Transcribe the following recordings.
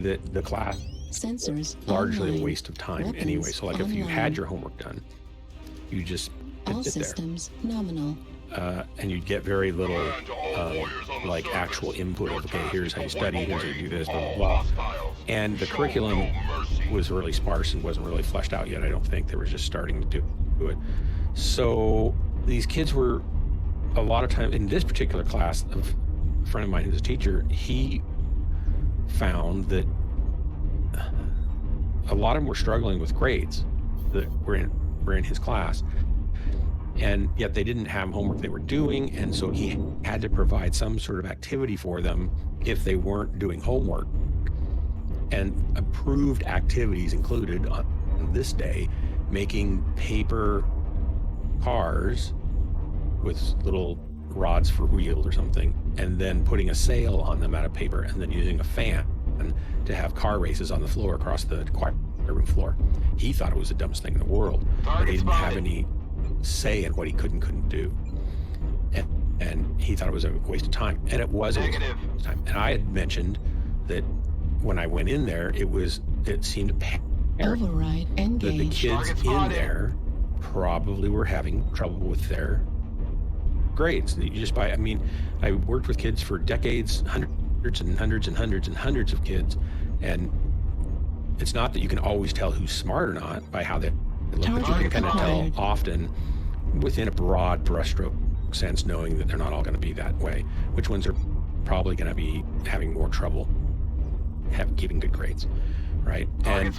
that the class Sensors largely online. a waste of time Weapons anyway. So like if you online. had your homework done, you just All sit there. systems nominal. And you'd get very little like actual input of, okay, here's how you study, here's how you do this, blah, blah, blah. And the curriculum was really sparse and wasn't really fleshed out yet, I don't think. They were just starting to do it. So these kids were, a lot of time in this particular class, a friend of mine who's a teacher, he found that a lot of them were struggling with grades that were in his class. And yet they didn't have homework they were doing, and so he had to provide some sort of activity for them if they weren't doing homework. And approved activities included on this day making paper cars with little rods for wheels or something, and then putting a sail on them out of paper, and then using a fan to have car races on the floor across the choir room floor. He thought it was the dumbest thing in the world, but he didn't have any say in what he could and couldn't do. And he thought it was a waste of time. And it was a waste of time. And I had mentioned that when I went in there, it seemed apparent Override engaged. that the kids in there probably were having trouble with their grades. I worked with kids for decades, hundreds and hundreds and hundreds and hundreds of kids. And it's not that you can always tell who's smart or not by how they look, but you can kind of tell often within a broad brushstroke sense, knowing that they're not all going to be that way, which ones are probably going to be having more trouble giving good grades, right? And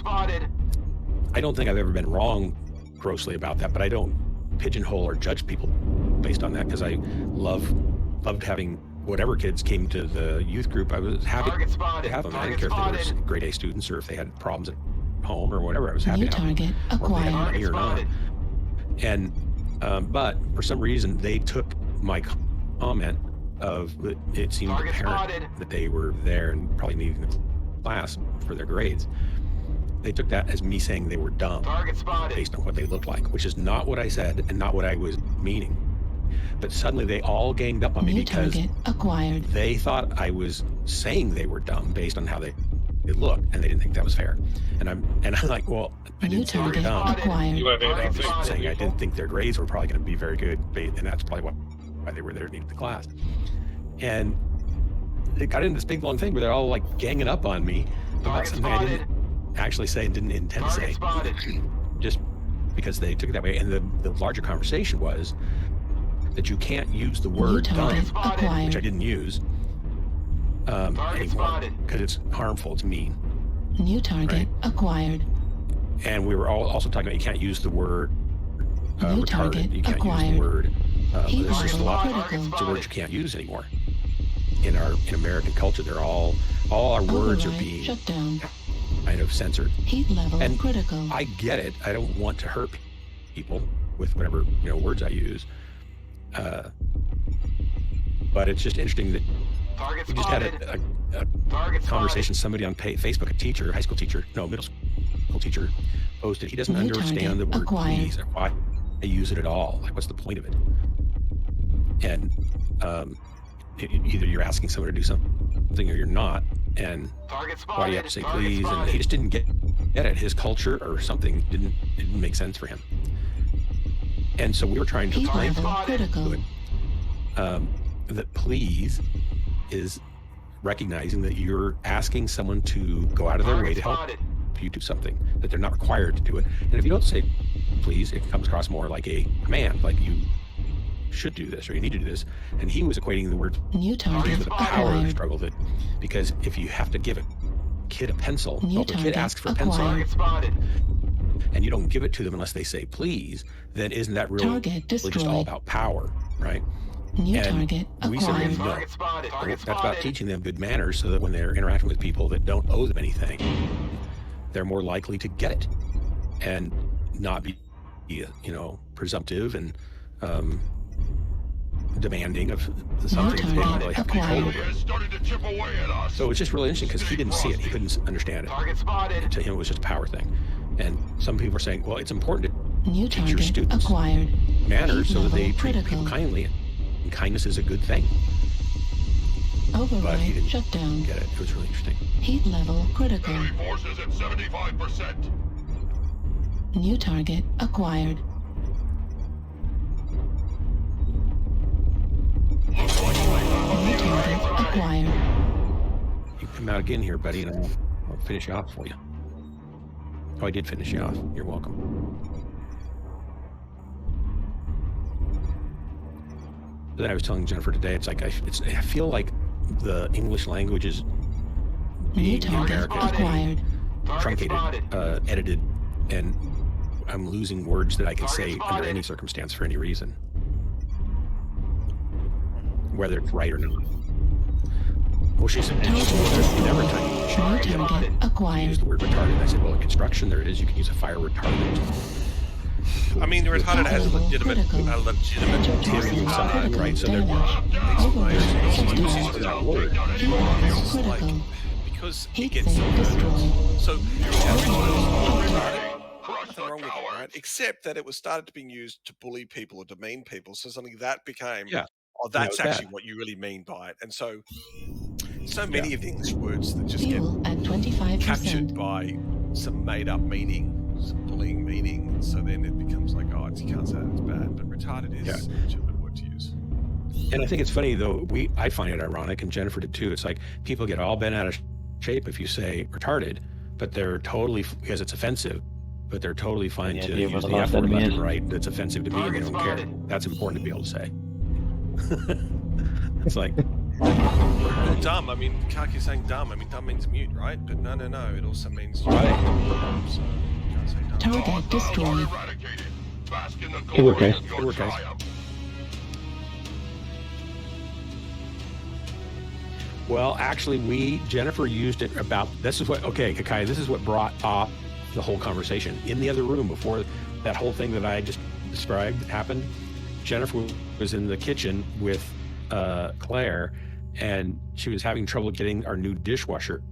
I don't think I've ever been wrong grossly about that, but I don't pigeonhole or judge people based on that, because I loved having whatever kids came to the youth group. I was happy to have them. I didn't care if they were grade A students or if they had problems at home or whatever. I was happy to have them, or if they had money or not. And but for some reason they took my comment of it seemed apparent that they were there and probably needing the class for their grades. They took that as me saying they were dumb based on what they looked like, which is not what I said and not what I was meaning. But suddenly they all ganged up on me because they thought I was saying they were dumb based on how they looked, and they didn't think that was fair. And I'm like, well, I didn't say they were dumb. I'm just saying I didn't think their grades were probably going to be very good, and that's probably why they were there to need the class. And it got into this big long thing where they're all like ganging up on me about something I didn't actually say and didn't intend to say, just because they took it that way. And the larger conversation was that you can't use the word dumb, which I didn't use anymore because it's harmful, it's mean. New target acquired. And we were also talking about you can't use the word New retarded. target You can't acquired. use the word. There's just a lot Critical. of words you can't use anymore. In American culture, they're all our words are being shut down. kind of censored. Heat level And critical. I get it. I don't want to hurt people with whatever words I use. But it's just interesting that we just had a conversation. Somebody on Facebook, a teacher, middle school teacher, posted he doesn't New understand the word acquired. please or why I use it at all. Like, what's the point of it? And either you're asking someone to do something or you're not. And why do you have to say please? And he just didn't get it. His culture or something didn't make sense for him. And so we were trying to Heat explain level critical. to him that please is recognizing that you're asking someone to go out of their way to help you do something, that they're not required to do it. And if you don't say please, it comes across more like a command, like you should do this or you need to do this. And he was equating the word New target with a power acquired. struggle, that because if you have to give a kid a pencil, New well, the kid target asks for a acquired. pencil and you don't give it to them unless they say please, then isn't that really Target just all destroyed. about power, right? New And target we said, acquired. no, that's about teaching them good manners so that when they're interacting with people that don't owe them anything, they're more likely to get it and not be, presumptive and demanding of something they don't really have control over. So it's just really interesting because he didn't see it. He couldn't understand it. To him, it was just a power thing. And some people are saying, well, it's important to New teach your target students acquired. manners so that they Heat treat level people kindly. And kindness is a good thing. but he Override didn't shut down. get it. It was really interesting. Heat level critical. Enemy forces at 75%. New target acquired. Looks like we got New target acquired. You come out again here, buddy, and I'll finish you off for you. Oh, I did finish you off. You're welcome. That I was telling Jennifer today, it's like I feel like the English language is New being target acquired. truncated, edited, and I'm losing words that I can say under any circumstance for any reason, whether it's right or not. Well, she said, you never type New target use acquired. the word retarded. I said, well, in construction there it is. You can use a fire retardant. I mean, the retarded has a legitimate Material side, right? So there's uses for that word. It's like, Critical. because it Heat gets sink destroyed. so nothing wrong with it, right? Except that it was started being used to bully people or demean people. So suddenly that became, Yeah. oh, that's Yeah, it was actually bad. what you really mean by it. And so many of the English words that just Fuel get at 25%. captured by some made-up meaning, some bullying meaning. And so then it becomes like, oh, you can't say that it's bad, but retarded is a legitimate word to use. And I think it's funny though. I find it ironic, and Jennifer did too. It's like people get all bent out of shape if you say retarded, but they're totally, because it's offensive, but they're totally fine to use the F word left and right. That's offensive to me, and they don't care. That's important to be able to say. It's like, Well, dumb. I mean, Kaki's saying dumb. I mean, dumb means mute, right? But no. It also means right. So you can't say dumb. Target destroyed. eradicated. Bask in the It worked, glory guys. of It your worked, guys. triumph. Well, actually, Jennifer used it about, this is what, okay, Kakai, this is what brought off the whole conversation. In the other room, before that whole thing that I just described happened, Jennifer was in the kitchen with Claire, and she was having trouble getting our new dishwasher